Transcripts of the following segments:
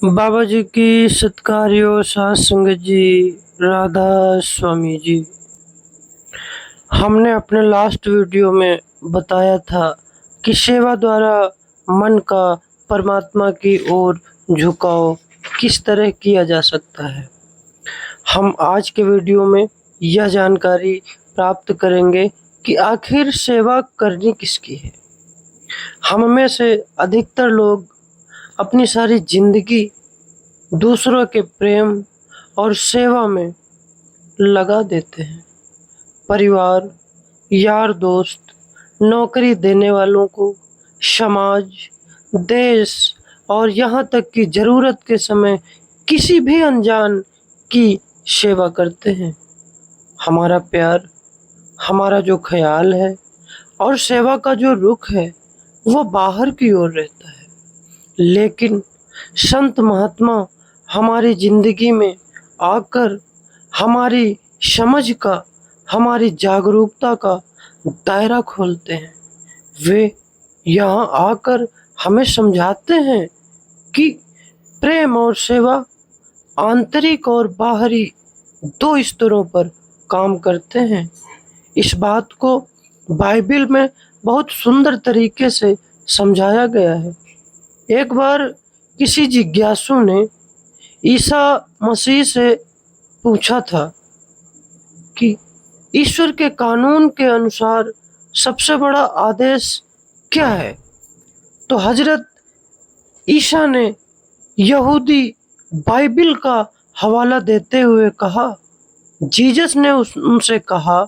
बाबा जी की सत्कार्यों साध संगत जी, राधा स्वामी जी। हमने अपने लास्ट वीडियो में बताया था कि सेवा द्वारा मन का परमात्मा की ओर झुकाव किस तरह किया जा सकता है। हम आज के वीडियो में यह जानकारी प्राप्त करेंगे कि आखिर सेवा करनी किसकी है। हम में से अधिकतर लोग अपनी सारी जिंदगी दूसरों के प्रेम और सेवा में लगा देते हैं। परिवार, यार दोस्त, नौकरी देने वालों को, समाज, देश और यहाँ तक कि ज़रूरत के समय किसी भी अनजान की सेवा करते हैं। हमारा प्यार, हमारा जो ख्याल है और सेवा का जो रुख है वो बाहर की ओर रहता है। लेकिन संत महात्मा हमारी जिंदगी में आकर हमारी समझ का, हमारी जागरूकता का दायरा खोलते हैं। वे यहाँ आकर हमें समझाते हैं कि प्रेम और सेवा आंतरिक और बाहरी दो स्तरों पर काम करते हैं। इस बात को बाइबल में बहुत सुंदर तरीके से समझाया गया है। एक बार किसी जिज्ञासु ने ईसा मसीह से पूछा था कि ईश्वर के कानून के अनुसार सबसे बड़ा आदेश क्या है। तो हजरत ईसा ने यहूदी बाइबल का हवाला देते हुए कहा, जीसस ने उनसे कहा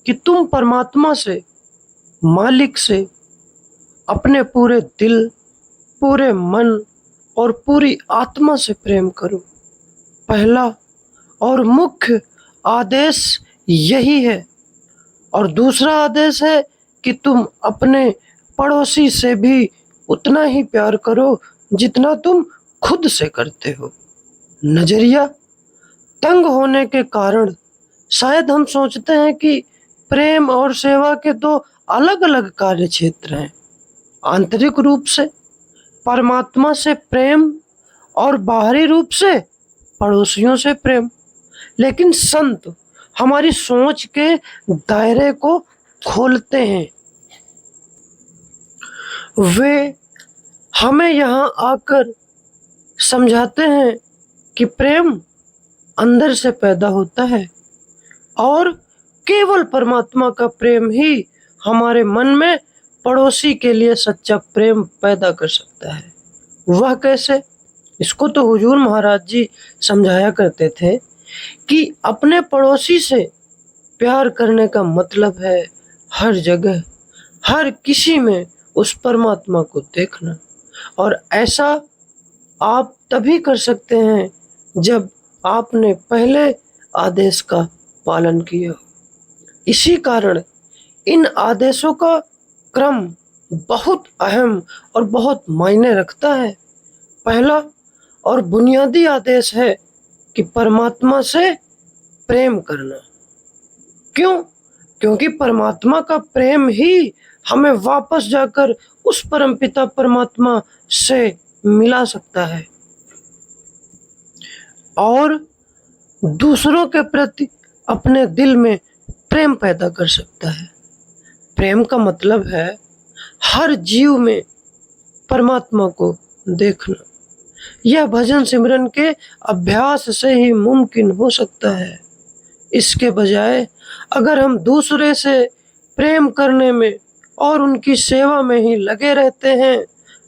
कि तुम परमात्मा से, मालिक से अपने पूरे दिल, पूरे मन और पूरी आत्मा से प्रेम करो। पहला और मुख्य आदेश यही है। और दूसरा आदेश है कि तुम अपने पड़ोसी से भी उतना ही प्यार करो जितना तुम खुद से करते हो। नजरिया तंग होने के कारण शायद हम सोचते हैं कि प्रेम और सेवा के दो अलग अलग कार्य क्षेत्र हैं। आंतरिक रूप से परमात्मा से प्रेम और बाहरी रूप से पड़ोसियों से प्रेम। लेकिन संत हमारी सोच के दायरे को खोलते हैं। वे हमें यहाँ आकर समझाते हैं कि प्रेम अंदर से पैदा होता है और केवल परमात्मा का प्रेम ही हमारे मन में पड़ोसी के लिए सच्चा प्रेम पैदा कर सकता है। वह कैसे? इसको तो हुजूर महाराज जी समझाया करते थे कि अपने पड़ोसी से प्यार करने का मतलब है हर जगह, हर किसी में उस परमात्मा को देखना। और ऐसा आप तभी कर सकते हैं जब आपने पहले आदेश का पालन किया। इसी कारण इन आदेशों का क्रम बहुत अहम और बहुत मायने रखता है। पहला और बुनियादी आदेश है कि परमात्मा से प्रेम करना। क्यों? क्योंकि परमात्मा का प्रेम ही हमें वापस जाकर उस परमपिता परमात्मा से मिला सकता है और दूसरों के प्रति अपने दिल में प्रेम पैदा कर सकता है। प्रेम का मतलब है हर जीव में परमात्मा को देखना। यह भजन सिमरन के अभ्यास से ही मुमकिन हो सकता है। इसके बजाय अगर हम दूसरे से प्रेम करने में और उनकी सेवा में ही लगे रहते हैं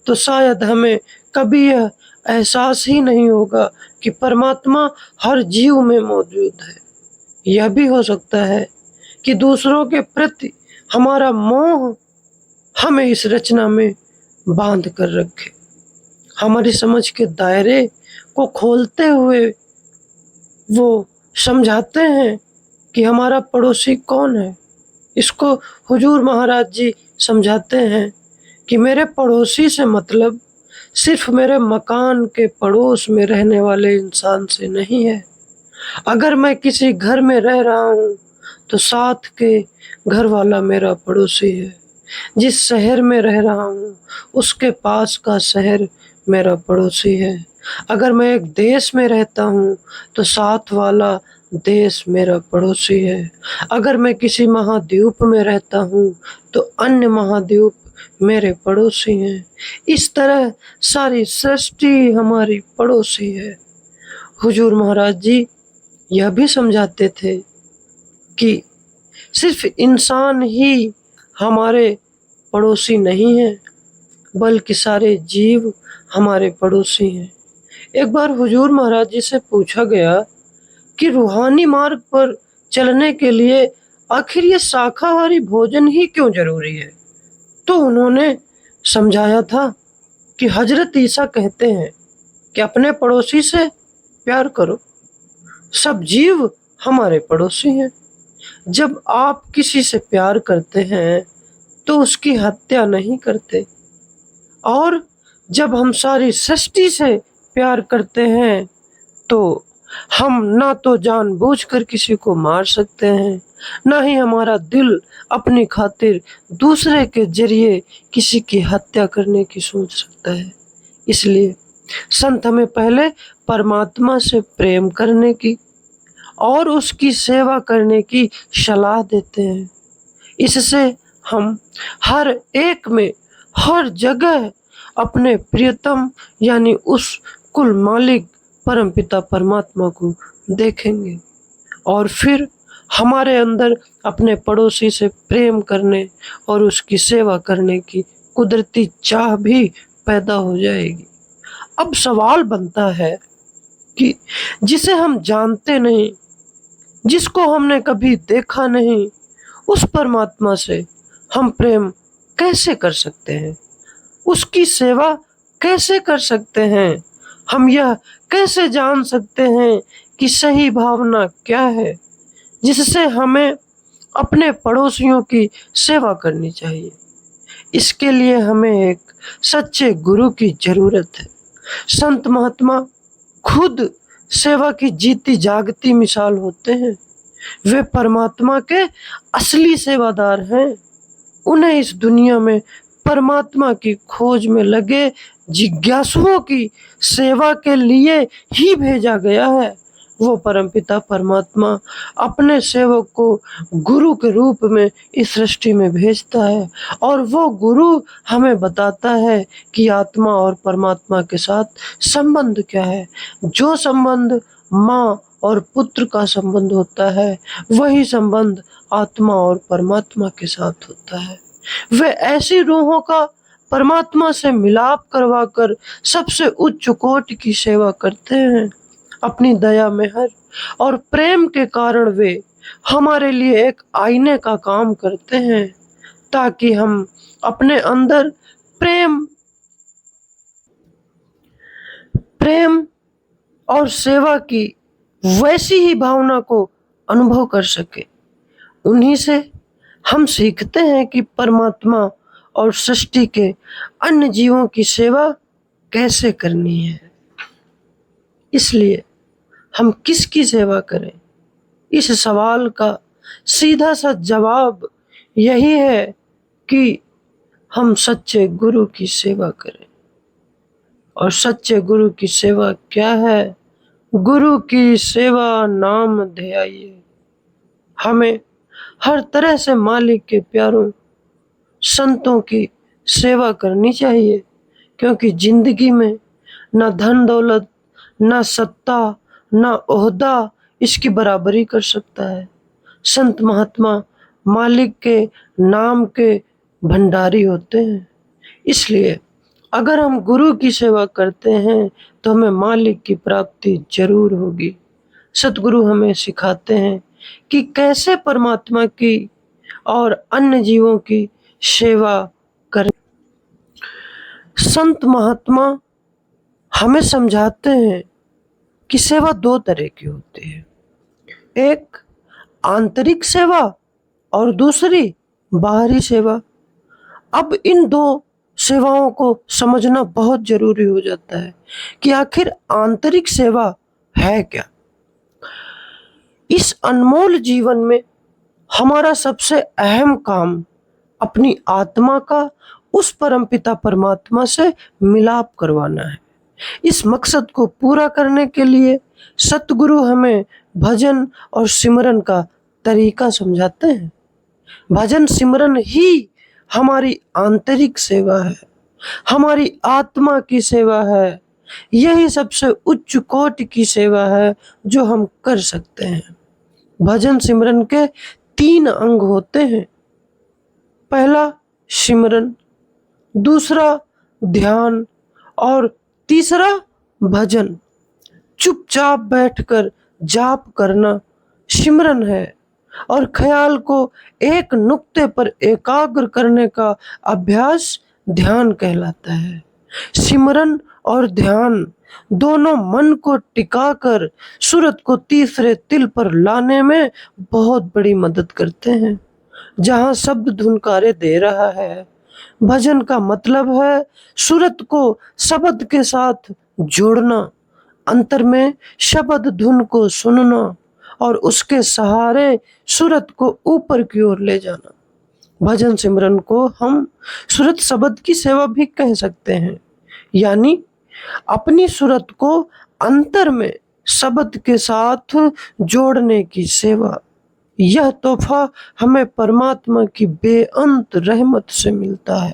तो शायद हमें कभी यह एहसास ही नहीं होगा कि परमात्मा हर जीव में मौजूद है। यह भी हो सकता है कि दूसरों के प्रति हमारा मोह हमें इस रचना में बांध कर रखे। हमारी समझ के दायरे को खोलते हुए वो समझाते हैं कि हमारा पड़ोसी कौन है। इसको हुजूर महाराज जी समझाते हैं कि मेरे पड़ोसी से मतलब सिर्फ मेरे मकान के पड़ोस में रहने वाले इंसान से नहीं है। अगर मैं किसी घर में रह रहा हूँ तो साथ के घर वाला मेरा पड़ोसी है। जिस शहर में रह रहा हूँ उसके पास का शहर मेरा पड़ोसी है। अगर मैं एक देश में रहता हूँ तो साथ वाला देश मेरा पड़ोसी है। अगर मैं किसी महाद्वीप में रहता हूँ तो अन्य महाद्वीप मेरे पड़ोसी हैं। इस तरह सारी सृष्टि हमारी पड़ोसी है। हुजूर महाराज जी यह भी समझाते थे कि सिर्फ इंसान ही हमारे पड़ोसी नहीं हैं, बल्कि सारे जीव हमारे पड़ोसी हैं। एक बार हुजूर महाराज जी से पूछा गया कि रूहानी मार्ग पर चलने के लिए आखिर ये शाकाहारी भोजन ही क्यों जरूरी है, तो उन्होंने समझाया था कि हजरत ईसा कहते हैं कि अपने पड़ोसी से प्यार करो। सब जीव हमारे पड़ोसी हैं। जब आप किसी से प्यार करते हैं तो उसकी हत्या नहीं करते, और जब हम सारी सृष्टि से प्यार करते हैं तो हम ना तो जानबूझकर किसी को मार सकते हैं, ना ही हमारा दिल अपनी खातिर दूसरे के जरिए किसी की हत्या करने की सोच सकता है। इसलिए संत हमें पहले परमात्मा से प्रेम करने की और उसकी सेवा करने की सलाह देते हैं। इससे हम हर एक में, हर जगह अपने प्रियतम यानी उस कुल मालिक परमपिता परमात्मा को देखेंगे, और फिर हमारे अंदर अपने पड़ोसी से प्रेम करने और उसकी सेवा करने की कुदरती चाह भी पैदा हो जाएगी। अब सवाल बनता है कि जिसे हम जानते नहीं, जिसको हमने कभी देखा नहीं, उस परमात्मा से हम प्रेम कैसे कर सकते हैं, उसकी सेवा कैसे कर सकते हैं, हम यह कैसे जान सकते हैं कि सही भावना क्या है जिससे हमें अपने पड़ोसियों की सेवा करनी चाहिए। इसके लिए हमें एक सच्चे गुरु की जरूरत है। संत महात्मा खुद सेवा की जीती जागती मिसाल होते हैं। वे परमात्मा के असली सेवादार हैं। उन्हें इस दुनिया में परमात्मा की खोज में लगे जिज्ञासुओं की सेवा के लिए ही भेजा गया है। वो परमपिता परमात्मा अपने सेवक को गुरु के रूप में इस सृष्टि में भेजता है, और वो गुरु हमें बताता है कि आत्मा और परमात्मा के साथ संबंध क्या है। जो संबंध माँ और पुत्र का संबंध होता है, वही संबंध आत्मा और परमात्मा के साथ होता है। वे ऐसी रूहों का परमात्मा से मिलाप करवाकर सबसे उच्च कोटि की सेवा करते हैं। अपनी दया मेहर और प्रेम के कारण वे हमारे लिए एक आईने का काम करते हैं, ताकि हम अपने अंदर प्रेम और सेवा की वैसी ही भावना को अनुभव कर सके। उन्हीं से हम सीखते हैं कि परमात्मा और सृष्टि के अन्य जीवों की सेवा कैसे करनी है। इसलिए हम किसकी सेवा करें, इस सवाल का सीधा सा जवाब यही है कि हम सच्चे गुरु की सेवा करें। और सच्चे गुरु की सेवा क्या है? गुरु की सेवा नाम ध्याइए। हमें हर तरह से मालिक के प्यारों संतों की सेवा करनी चाहिए, क्योंकि जिंदगी में ना धन दौलत, ना सत्ता, ना ओहदा इसकी बराबरी कर सकता है। संत महात्मा मालिक के नाम के भंडारी होते हैं। इसलिए अगर हम गुरु की सेवा करते हैं तो हमें मालिक की प्राप्ति जरूर होगी। सतगुरु हमें सिखाते हैं कि कैसे परमात्मा की और अन्य जीवों की सेवा करें। संत महात्मा हमें समझाते हैं कि सेवा दो तरह की होती है, एक आंतरिक सेवा और दूसरी बाहरी सेवा। अब इन दो सेवाओं को समझना बहुत जरूरी हो जाता है कि आखिर आंतरिक सेवा है क्या। इस अनमोल जीवन में हमारा सबसे अहम काम अपनी आत्मा का उस परमपिता परमात्मा से मिलाप करवाना है। इस मकसद को पूरा करने के लिए सतगुरु हमें भजन और सिमरन का तरीका समझाते हैं। भजन सिमरन ही हमारी आंतरिक सेवा है, हमारी आत्मा की सेवा है। यही सबसे उच्च कोटि की सेवा है जो हम कर सकते हैं। भजन सिमरन के 3 अंग होते हैं। पहला सिमरन, दूसरा ध्यान और तीसरा भजन। चुपचाप बैठकर जाप करना सिमरन है और ख्याल को एक नुक्ते पर एकाग्र करने का अभ्यास ध्यान कहलाता है। सिमरन और ध्यान दोनों मन को टिकाकर सूरत को तीसरे तिल पर लाने में बहुत बड़ी मदद करते हैं। जहाँ शब्द धुनकारे दे रहा है, भजन का मतलब है सूरत को शब्द के साथ जोड़ना, अंतर में शब्द धुन को सुनना और उसके सहारे सूरत को ऊपर की ओर ले जाना। भजन सिमरन को हम सूरत शब्द की सेवा भी कह सकते हैं, यानी अपनी सूरत को अंतर में शब्द के साथ जोड़ने की सेवा। यह तोहफा हमें परमात्मा की बेअंत रहमत से मिलता है।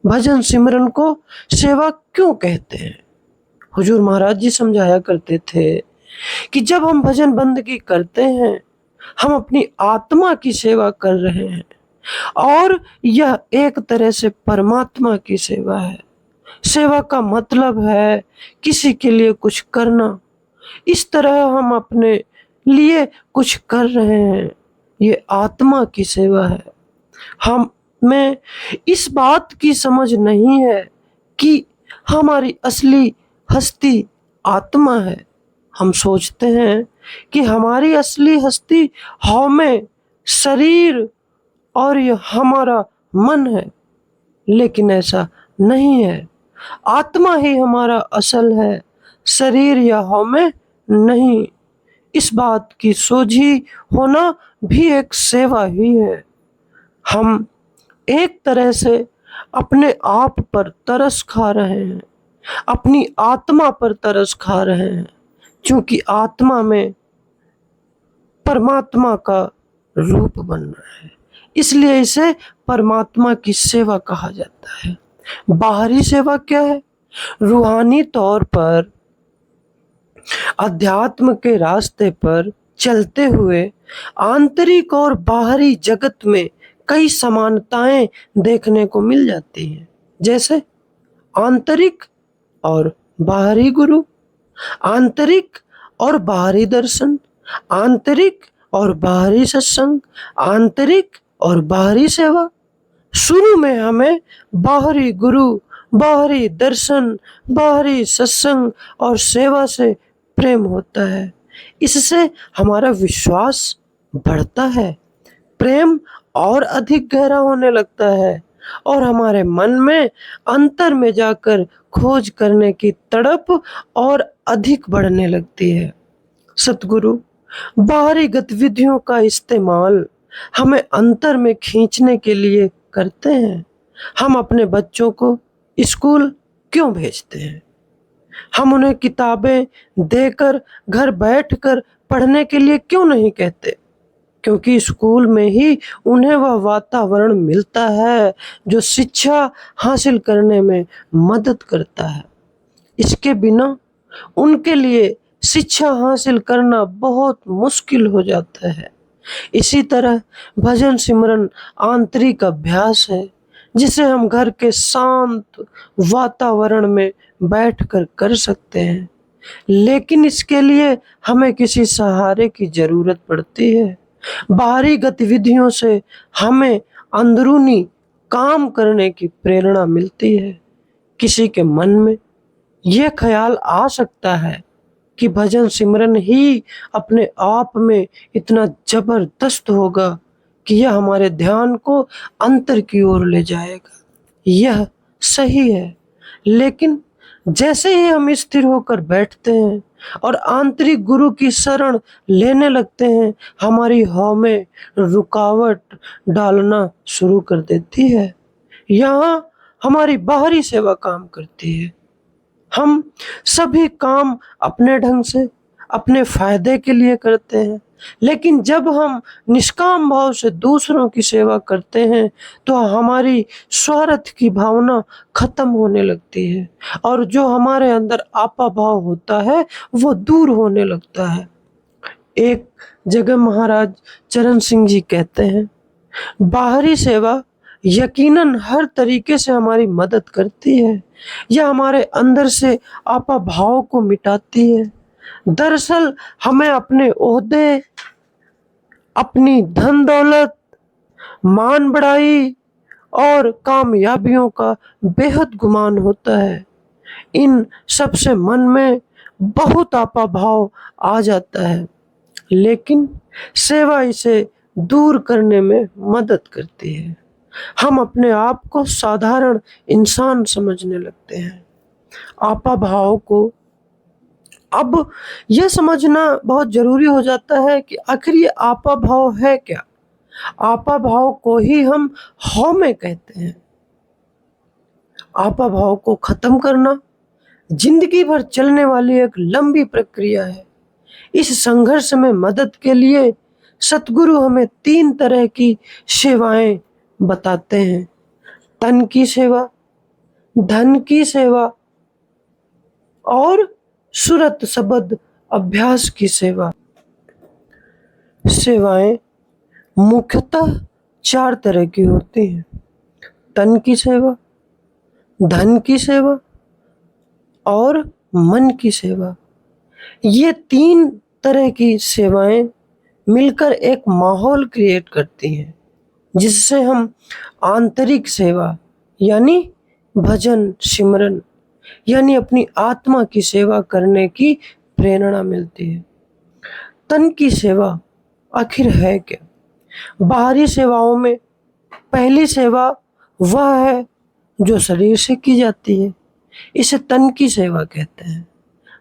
भजन सिमरन को सेवा क्यों कहते हैं? हुजूर महाराज जी समझाया करते थे कि जब हम भजन बंदगी करते हैं, हम अपनी आत्मा की सेवा कर रहे हैं और यह एक तरह से परमात्मा की सेवा है। सेवा का मतलब है किसी के लिए कुछ करना। इस तरह हम अपने लिए कुछ कर रहे हैं, ये आत्मा की सेवा है। हमें इस बात की समझ नहीं है कि हमारी असली हस्ती आत्मा है। हम सोचते हैं कि हमारी असली हस्ती हमें शरीर और यह हमारा मन है, लेकिन ऐसा नहीं है। आत्मा ही हमारा असल है, शरीर या हमें नहीं। इस बात की सोझी होना भी एक सेवा ही है। हम एक तरह से अपने आप पर तरस खा रहे हैं, अपनी आत्मा पर तरस खा रहे हैं, क्योंकि आत्मा में परमात्मा का रूप बनना है, इसलिए इसे परमात्मा की सेवा कहा जाता है। बाहरी सेवा क्या है? रूहानी तौर पर अध्यात्म के रास्ते पर चलते हुए आंतरिक और बाहरी जगत में कई समानताएं देखने को मिल जाती हैं, जैसे आंतरिक और बाहरी गुरु, आंतरिक और बाहरी दर्शन, आंतरिक और बाहरी सत्संग, आंतरिक और बाहरी सेवा। शुरू में हमें बाहरी गुरु, बाहरी दर्शन, बाहरी सत्संग और सेवा से प्रेम होता है। इससे हमारा विश्वास बढ़ता है, प्रेम और अधिक गहरा होने लगता है और हमारे मन में अंतर में जाकर खोज करने की तड़प और अधिक बढ़ने लगती है। सतगुरु बाहरी गतिविधियों का इस्तेमाल हमें अंतर में खींचने के लिए करते हैं। हम अपने बच्चों को स्कूल क्यों भेजते हैं? हम उन्हें किताबें देकर घर बैठकर पढ़ने के लिए क्यों नहीं कहते? क्योंकि स्कूल में ही उन्हें वह वातावरण मिलता है जो शिक्षा हासिल करने में मदद करता है। इसके बिना उनके लिए शिक्षा हासिल करना बहुत मुश्किल हो जाता है। इसी तरह भजन सिमरन आंतरिक अभ्यास है जिसे हम घर के शांत वातावरण में बैठकर कर सकते हैं, लेकिन इसके लिए हमें किसी सहारे की जरूरत पड़ती है। बाहरी गतिविधियों से हमें अंदरूनी काम करने की प्रेरणा मिलती है। किसी के मन में यह ख्याल आ सकता है कि भजन सिमरन ही अपने आप में इतना जबरदस्त होगा कि यह हमारे ध्यान को अंतर की ओर ले जाएगा। यह सही है, लेकिन जैसे ही हम स्थिर होकर बैठते हैं और आंतरिक गुरु की शरण लेने लगते हैं, हमारी हवा में रुकावट डालना शुरू कर देती है। यहाँ हमारी बाहरी सेवा काम करती है। हम सभी काम अपने ढंग से अपने फायदे के लिए करते हैं, लेकिन जब हम निष्काम भाव से दूसरों की सेवा करते हैं तो हमारी स्वार्थ की भावना खत्म होने लगती है और जो हमारे अंदर आपा भाव होता है वो दूर होने लगता है। एक जगह महाराज चरण सिंह जी कहते हैं, बाहरी सेवा यकीनन हर तरीके से हमारी मदद करती है, यह हमारे अंदर से आपा भाव को मिटाती है। दरअसल हमें अपने ओहदे, अपनी धन दौलत, मान बढ़ाई और कामयाबियों का बेहद गुमान होता है। इन सबसे मन में बहुत आपा भाव आ जाता है, लेकिन सेवा इसे दूर करने में मदद करती है। हम अपने आप को साधारण इंसान समझने लगते हैं। आपा भाव को अब यह समझना बहुत जरूरी हो जाता है कि आखिर ये आपा भाव है क्या। आपा भाव को ही हम हौमे कहते हैं। आपा भाव को खत्म करना जिंदगी भर चलने वाली एक लंबी प्रक्रिया है। इस संघर्ष में मदद के लिए सतगुरु हमें 3 तरह की सेवाएं बताते हैं। तन की सेवा, धन की सेवा और सुरत शब्द अभ्यास की सेवा। सेवाएं मुख्यतः 4 तरह की होती हैं। तन की सेवा, धन की सेवा और मन की सेवा। ये 3 तरह की सेवाएं मिलकर एक माहौल क्रिएट करती हैं जिससे हम आंतरिक सेवा यानी भजन सिमरन यानी अपनी आत्मा की सेवा करने की प्रेरणा मिलती है। तन की सेवा आखिर है क्या? बाहरी सेवाओं में पहली सेवा वह है जो शरीर से की जाती है, इसे तन की सेवा कहते हैं।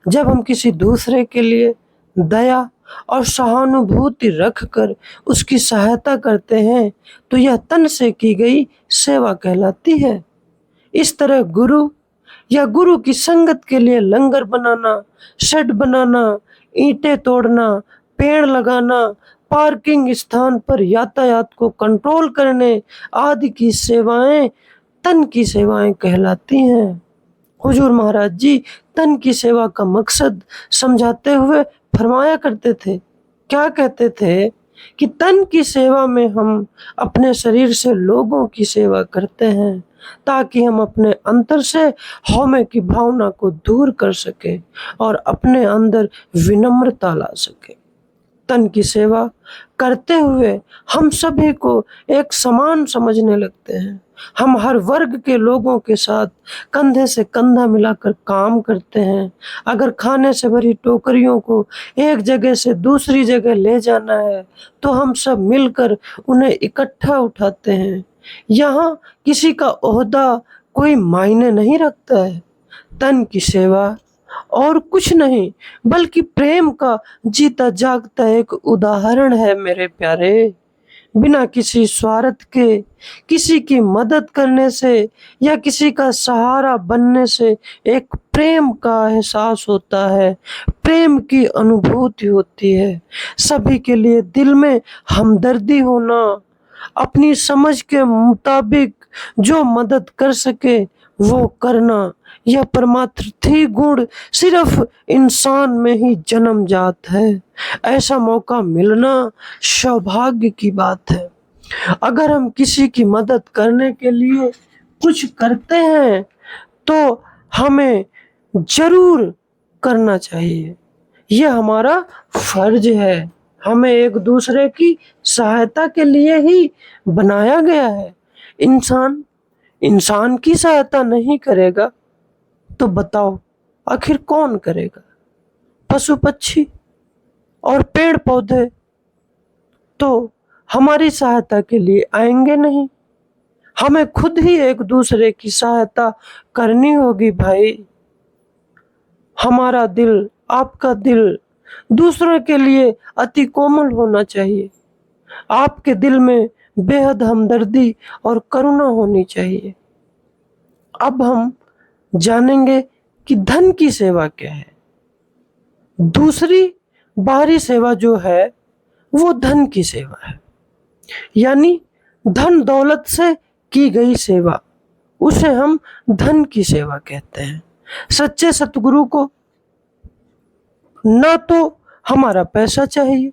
जब हम किसी दूसरे के लिए दया और सहानुभूति रखकर उसकी सहायता करते हैं तो यह तन से की गई सेवा कहलाती है। इस तरह गुरु या गुरु की संगत के लिए लंगर बनाना, शेड बनाना, ईंटें तोड़ना, पेड़ लगाना, पार्किंग स्थान पर यातायात को कंट्रोल करने आदि की सेवाएं तन की सेवाएं कहलाती हैं। हुजूर महाराज जी तन की सेवा का मकसद समझाते हुए फरमाया करते थे। क्या कहते थे कि तन की सेवा में हम अपने शरीर से लोगों की सेवा करते हैं ताकि हम अपने अंतर से हौमे की भावना को दूर कर सके और अपने अंदर विनम्रता ला सके। तन की सेवा करते हुए हम सभी को एक समान समझने लगते हैं। हम हर वर्ग के लोगों के साथ कंधे से कंधा मिलाकर काम करते हैं। अगर खाने से भरी टोकरियों को एक जगह से दूसरी जगह ले जाना है तो हम सब मिलकर उन्हें इकट्ठा उठाते हैं। यहाँ किसी का ओहदा कोई मायने नहीं रखता है। तन की सेवा और कुछ नहीं बल्कि प्रेम का जीता जागता एक उदाहरण है मेरे प्यारे। बिना किसी स्वार्थ के किसी की मदद करने से या किसी का सहारा बनने से एक प्रेम का एहसास होता है, प्रेम की अनुभूति होती है। सभी के लिए दिल में हमदर्दी होना, अपनी समझ के मुताबिक जो मदद कर सके वो करना, यह परमार्थी गुण सिर्फ इंसान में ही जन्मजात है। ऐसा मौका मिलना सौभाग्य की बात है। अगर हम किसी की मदद करने के लिए कुछ करते हैं तो हमें जरूर करना चाहिए, यह हमारा फर्ज है। हमें एक दूसरे की सहायता के लिए ही बनाया गया है। इंसान इंसान की सहायता नहीं करेगा तो बताओ आखिर कौन करेगा? पशु पक्षी और पेड़ पौधे तो हमारी सहायता के लिए आएंगे नहीं। हमें खुद ही एक दूसरे की सहायता करनी होगी भाई। हमारा दिल, आपका दिल दूसरों के लिए अति कोमल होना चाहिए। आपके दिल में बेहद हमदर्दी और करुणा होनी चाहिए। अब हम जानेंगे कि धन की सेवा क्या है। दूसरी बाहरी सेवा जो है वो धन की सेवा है, यानी धन दौलत से की गई सेवा, उसे हम धन की सेवा कहते हैं। सच्चे सतगुरु को ना तो हमारा पैसा चाहिए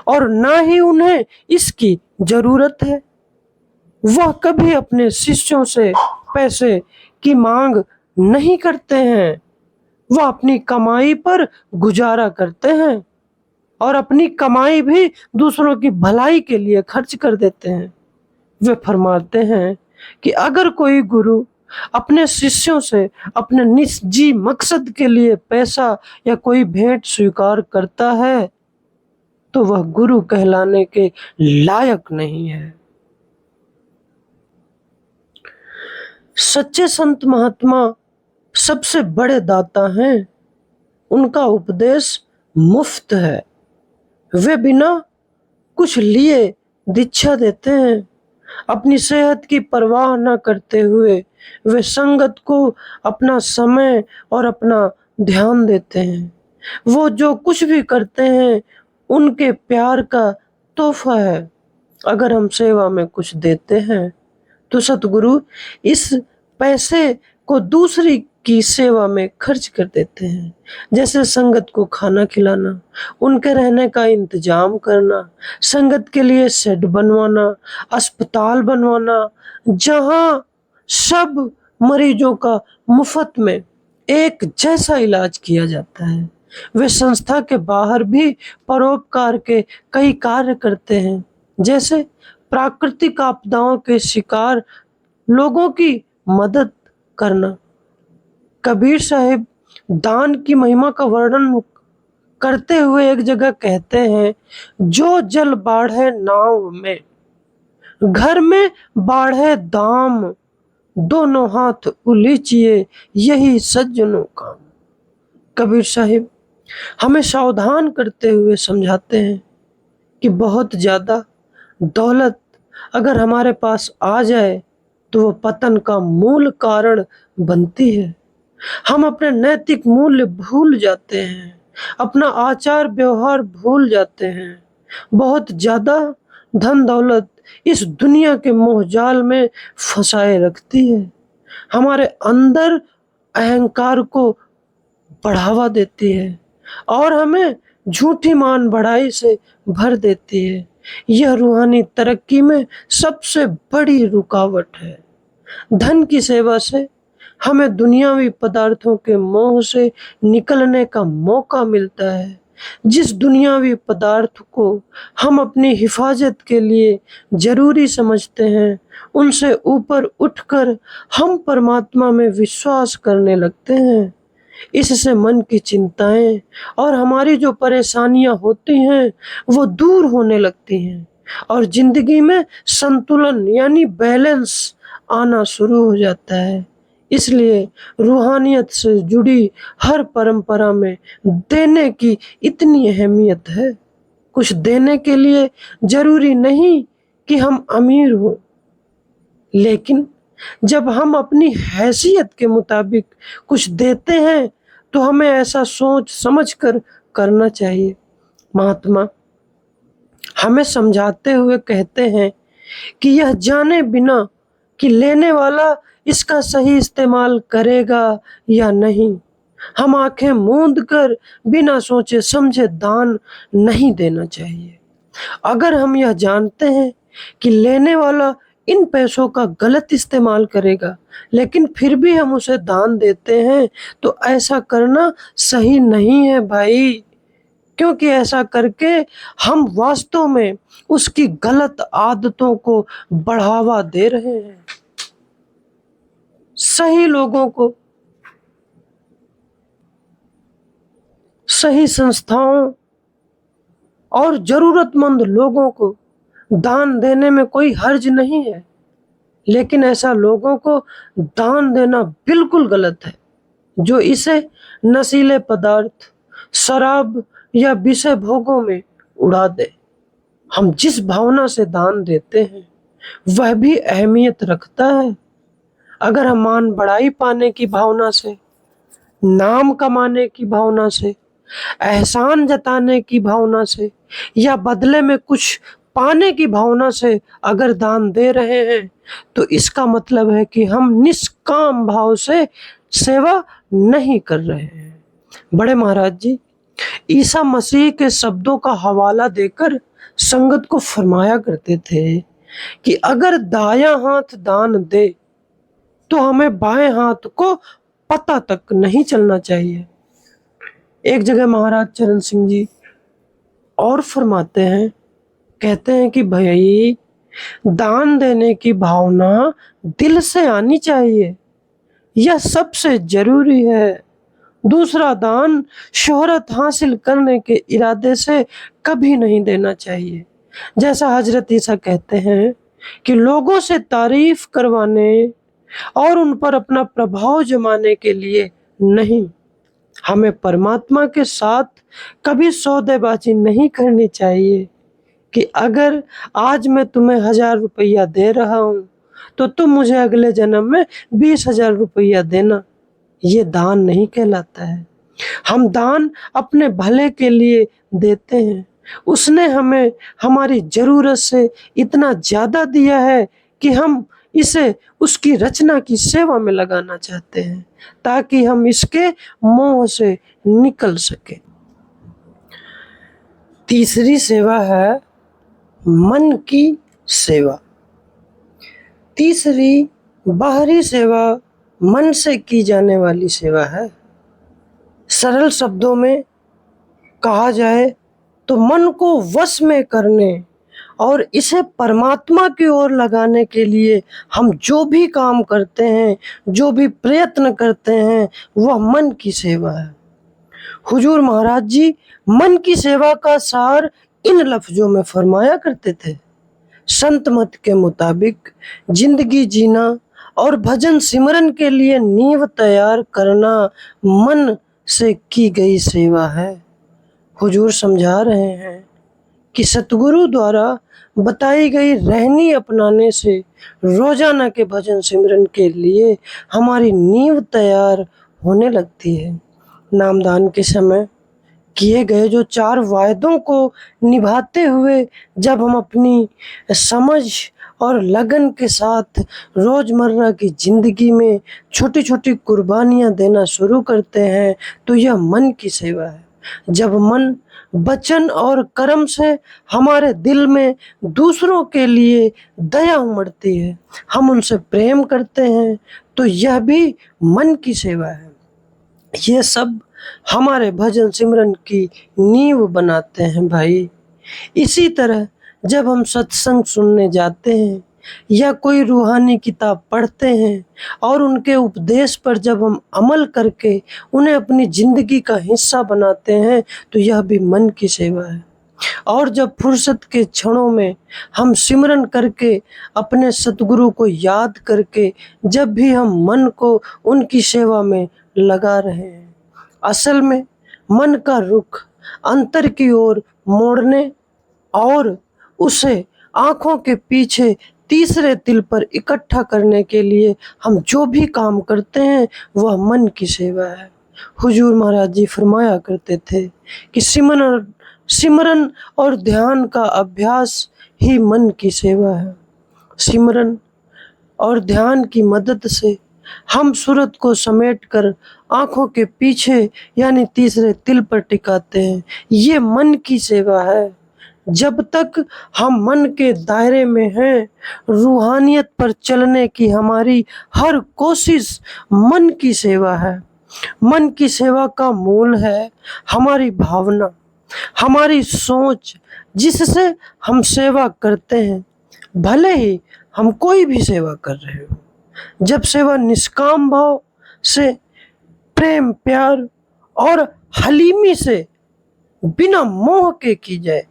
और ना ही उन्हें इसकी जरूरत है। वह कभी अपने शिष्यों से पैसे की मांग नहीं करते हैं। वह अपनी कमाई पर गुजारा करते हैं और अपनी कमाई भी दूसरों की भलाई के लिए खर्च कर देते हैं। वे फरमाते हैं कि अगर कोई गुरु अपने शिष्यों से अपने निजी मकसद के लिए पैसा या कोई भेंट स्वीकार करता है तो वह गुरु कहलाने के लायक नहीं है। सच्चे संत महात्मा सबसे बड़े दाता हैं। उनका उपदेश मुफ्त है। वे बिना कुछ लिए दीक्षा देते हैं। अपनी सेहत की परवाह न करते हुए वे संगत को अपना समय और अपना ध्यान देते हैं। वो जो कुछ भी करते हैं उनके प्यार का तोहफा है। अगर हम सेवा में कुछ देते हैं तो सतगुरु इस पैसे को दूसरी की सेवा में खर्च कर देते हैं, जैसे संगत को खाना खिलाना, उनके रहने का इंतजाम करना, संगत के लिए शेड बनवाना, अस्पताल बनवाना, जहां सब मरीजों का मुफ्त में एक जैसा इलाज किया जाता है। वे संस्था के बाहर भी परोपकार के कई कार्य करते हैं, जैसे प्राकृतिक आपदाओं के शिकार लोगों की मदद करना। कबीर साहिब दान की महिमा का वर्णन करते हुए एक जगह कहते हैं, जो जल बाढ़े नाव में, घर में बाढ़े दाम, दोनों हाथ उलीचिए यही सज्जनों काम। कबीर साहिब हमें सावधान करते हुए समझाते हैं कि बहुत ज्यादा दौलत अगर हमारे पास आ जाए तो वो पतन का मूल कारण बनती है। हम अपने नैतिक मूल्य भूल जाते हैं, अपना आचार व्यवहार भूल जाते हैं। बहुत ज्यादा धन दौलत इस दुनिया के मोहजाल में फंसाए रखती है, हमारे अंदर अहंकार को बढ़ावा देती है और हमें झूठी मान बढ़ाई से भर देती है। यह रूहानी तरक्की में सबसे बड़ी रुकावट है। धन की सेवा से हमें दुनियावी पदार्थों के मोह से निकलने का मौका मिलता है। जिस दुनियावी पदार्थ को हम अपनी हिफाजत के लिए जरूरी समझते हैं, उनसे ऊपर उठकर हम परमात्मा में विश्वास करने लगते हैं। इससे मन की चिंताएं और हमारी जो परेशानियां होती हैं वो दूर होने लगती हैं और जिंदगी में संतुलन यानी बैलेंस आना शुरू हो जाता है। इसलिए रूहानियत से जुड़ी हर परंपरा में देने की इतनी अहमियत है। कुछ देने के लिए जरूरी नहीं कि हम अमीर हों, लेकिन जब हम अपनी हैसियत के मुताबिक कुछ देते हैं तो हमें ऐसा सोच समझ कर करना चाहिए। महात्मा हमें समझाते हुए कहते हैं कि यह जाने बिना कि लेने वाला इसका सही इस्तेमाल करेगा या नहीं, हम आंखें मूंद कर बिना सोचे समझे दान नहीं देना चाहिए। अगर हम यह जानते हैं कि लेने वाला इन पैसों का गलत इस्तेमाल करेगा लेकिन फिर भी हम उसे दान देते हैं तो ऐसा करना सही नहीं है भाई, क्योंकि ऐसा करके हम वास्तव में उसकी गलत आदतों को बढ़ावा दे रहे हैं। सही लोगों को, सही संस्थाओं और जरूरतमंद लोगों को दान देने में कोई हर्ज नहीं है, लेकिन ऐसा लोगों को दान देना बिल्कुल गलत है जो इसे नशीले पदार्थ, शराब या विषय भोगों में उड़ा दे। हम जिस भावना से दान देते हैं वह भी अहमियत रखता है। अगर हम मान बढ़ाई पाने की भावना से नाम कमाने की भावना से, एहसान जताने की भावना से या बदले में कुछ पाने की भावना से अगर दान दे रहे हैं तो इसका मतलब है कि हम निष्काम भाव से सेवा नहीं कर रहे हैं। बड़े महाराज जी ईसा मसीह के शब्दों का हवाला देकर संगत को फरमाया करते थे कि अगर दायां हाथ दान दे तो हमें बाएं हाथ को पता तक नहीं चलना चाहिए। एक जगह महाराज चरण सिंह जी और फरमाते हैं, कहते हैं कि भाई दान देने की भावना दिल से आनी चाहिए, यह सबसे जरूरी है। दूसरा दान शोहरत हासिल करने के इरादे से कभी नहीं देना चाहिए। जैसा हजरत ईसा कहते हैं कि लोगों से तारीफ करवाने और उन पर अपना प्रभाव जमाने के लिए नहीं, हमें परमात्मा के साथ कभी सौदेबाजी नहीं करनी चाहिए कि अगर आज मैं तुम्हें 1000 रुपया दे रहा हूँ तो तुम मुझे अगले जन्म में 20,000 रुपया देना। ये दान नहीं कहलाता है। हम दान अपने भले के लिए देते हैं। उसने हमें हमारी जरूरत से इतना ज्यादा दिया है कि हम इसे उसकी रचना की सेवा में लगाना चाहते हैं ताकि हम इसके मोह से निकल सके। तीसरी सेवा है मन की सेवा। तीसरी बाहरी सेवा मन से की जाने वाली सेवा है। सरल शब्दों में कहा जाए तो मन को वश में करने और इसे परमात्मा की ओर लगाने के लिए हम जो भी काम करते हैं, जो भी प्रयत्न करते हैं, वह मन की सेवा है। हुजूर महाराज जी मन की सेवा का सार इन लफ्जों में फरमाया करते थे, संत मत के मुताबिक जिंदगी जीना और भजन सिमरन के लिए नींव तैयार करना मन से की गई सेवा है। हुजूर समझा रहे हैं कि सतगुरु द्वारा बताई गई रहनी अपनाने से रोजाना के भजन सिमरन के लिए हमारी नींव तैयार होने लगती है। नामदान के समय किए गए जो 4 वायदों को निभाते हुए जब हम अपनी समझ और लगन के साथ रोजमर्रा की जिंदगी में छोटी छोटी कुर्बानियां देना शुरू करते हैं तो यह मन की सेवा है। जब मन वचन और कर्म से हमारे दिल में दूसरों के लिए दया उमड़ती है, हम उनसे प्रेम करते हैं, तो यह भी मन की सेवा है। ये सब हमारे भजन सिमरन की नींव बनाते हैं भाई। इसी तरह जब हम सत्संग सुनने जाते हैं या कोई रूहानी किताब पढ़ते हैं और उनके उपदेश पर जब हम अमल करके उन्हें अपनी जिंदगी का हिस्सा बनाते हैं तो यह भी मन की सेवा है। और जब फुर्सत के क्षणों में हम सिमरन करके अपने सतगुरु को याद करके जब भी हम मन को उनकी सेवा में लगा रहे हैं, असल में मन का रुख अंतर की ओर मोड़ने और उसे आंखों के पीछे तीसरे तिल पर इकट्ठा करने के लिए हम जो भी काम करते हैं वह मन की सेवा है। हुजूर महाराज जी फरमाया करते थे कि सिमरन और ध्यान का अभ्यास ही मन की सेवा है। सिमरन और ध्यान की मदद से हम सूरत को समेटकर आंखों के पीछे यानी तीसरे तिल पर टिकाते हैं। ये मन की सेवा है। जब तक हम मन के दायरे में हैं, रूहानियत पर चलने की हमारी हर कोशिश मन की सेवा है। मन की सेवा का मूल है हमारी भावना, हमारी सोच, जिससे हम सेवा करते हैं, भले ही हम कोई भी सेवा कर रहे हो। जब सेवा निष्काम भाव से, प्रेम प्यार और हलीमी से, बिना मोह के की जाए,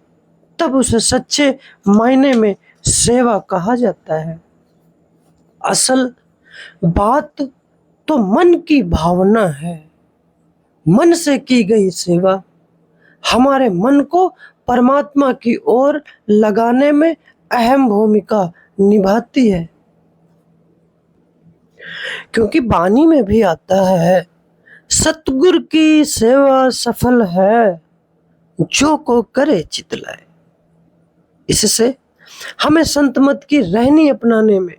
तब उसे सच्चे मायने में सेवा कहा जाता है। असल बात तो मन की भावना है। मन से की गई सेवा हमारे मन को परमात्मा की ओर लगाने में अहम भूमिका निभाती है। क्योंकि बानी में भी आता है, सतगुरु की सेवा सफल है, जो को करे चितलाए। इससे हमें संत मत की रहनी अपनाने में,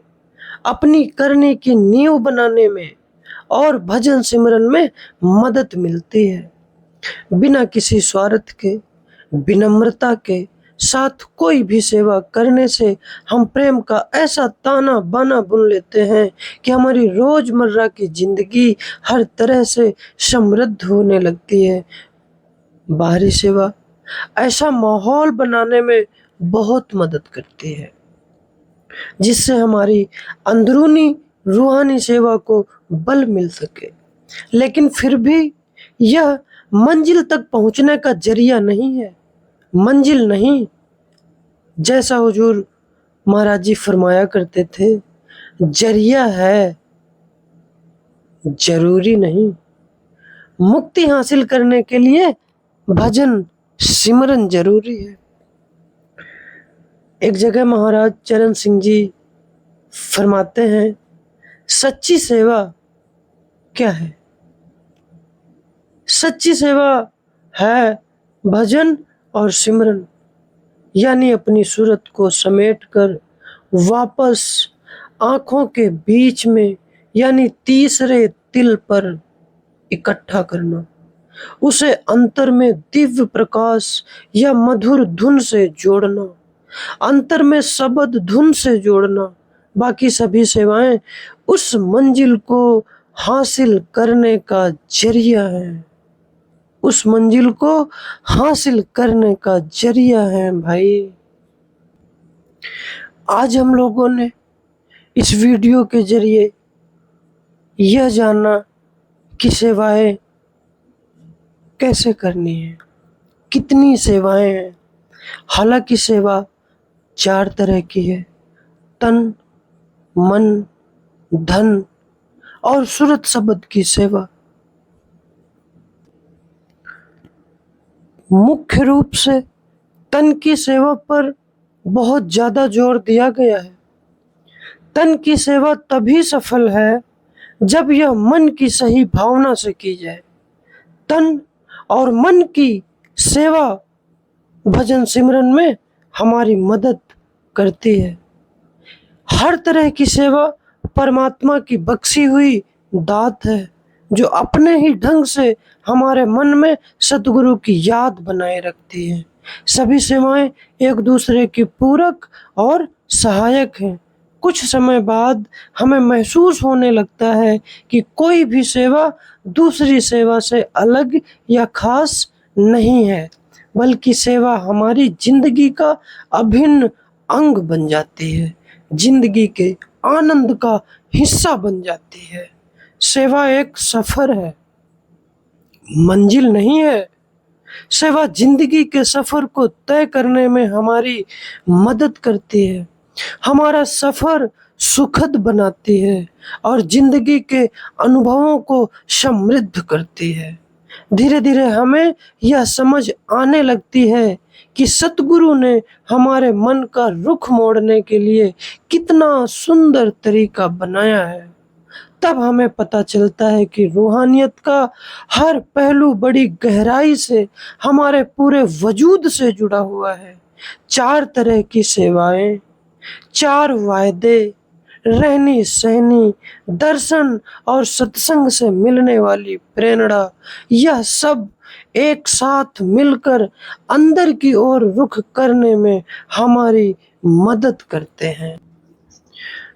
अपनी करने की नींव बनाने में और भजन सिमरन में मदद मिलती है। बिना किसी स्वार्थ के, विनम्रता के साथ कोई भी सेवा करने से हम प्रेम का ऐसा ताना बाना बुन लेते हैं कि हमारी रोजमर्रा की जिंदगी हर तरह से समृद्ध होने लगती है। बाहरी सेवा ऐसा माहौल बनाने में बहुत मदद करती है जिससे हमारी अंदरूनी रूहानी सेवा को बल मिल सके, लेकिन फिर भी यह मंजिल तक पहुंचने का जरिया नहीं है, मंजिल नहीं। जैसा हुजूर महाराज जी फरमाया करते थे, जरिया है, जरूरी नहीं। मुक्ति हासिल करने के लिए भजन सिमरन जरूरी है। एक जगह महाराज चरण सिंह जी फरमाते हैं, सच्ची सेवा क्या है? सच्ची सेवा है भजन और सिमरन, यानी अपनी सूरत को समेटकर वापस आंखों के बीच में यानी तीसरे तिल पर इकट्ठा करना, उसे अंतर में दिव्य प्रकाश या मधुर धुन से जोड़ना, अंतर में शब्द धुन से जोड़ना। बाकी सभी सेवाएं उस मंजिल को हासिल करने का जरिया है, उस मंजिल को हासिल करने का जरिया है भाई। आज हम लोगों ने इस वीडियो के जरिए यह जाना कि सेवाएं कैसे करनी है, कितनी सेवाएं हैं। हालांकि सेवा 4 तरह की है, तन, मन, धन और सूरत शब्द की सेवा। मुख्य रूप से तन की सेवा पर बहुत ज्यादा जोर दिया गया है। तन की सेवा तभी सफल है जब यह मन की सही भावना से की जाए। तन और मन की सेवा भजन सिमरन में हमारी मदद करती है। हर तरह की सेवा परमात्मा की बख्शी हुई दात है, जो अपने ही ढंग से हमारे मन में सतगुरु की याद बनाए रखती है। सभी सेवाएं एक दूसरे की पूरक और सहायक हैं। कुछ समय बाद हमें महसूस होने लगता है कि कोई भी सेवा दूसरी सेवा से अलग या खास नहीं है, बल्कि सेवा हमारी जिंदगी का अभिन्न अंग बन जाती है, जिंदगी के आनंद का हिस्सा बन जाती है। सेवा एक सफर है, मंजिल नहीं है। सेवा जिंदगी के सफर को तय करने में हमारी मदद करती है, हमारा सफर सुखद बनाती है और जिंदगी के अनुभवों को समृद्ध करती है। धीरे धीरे हमें यह समझ आने लगती है कि सतगुरु ने हमारे मन का रुख मोड़ने के लिए कितना सुंदर तरीका बनाया है। तब हमें पता चलता है कि रूहानियत का हर पहलू बड़ी गहराई से हमारे पूरे वजूद से जुड़ा हुआ है। 4 तरह की सेवाएं, 4 वायदे, रहनी सहनी, दर्शन और सत्संग से मिलने वाली प्रेरणा, यह सब एक साथ मिलकर अंदर की ओर रुख करने में हमारी मदद करते हैं।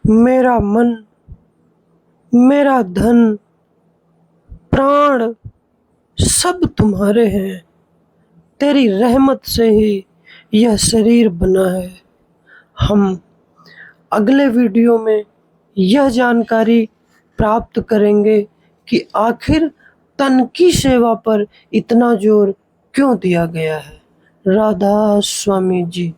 मेरा मन, मेरा धन, प्राण सब तुम्हारे हैं। तेरी रहमत से ही यह शरीर बना है। हम अगले वीडियो में यह जानकारी प्राप्त करेंगे कि आखिर तन की सेवा पर इतना जोर क्यों दिया गया है। राधा स्वामी जी।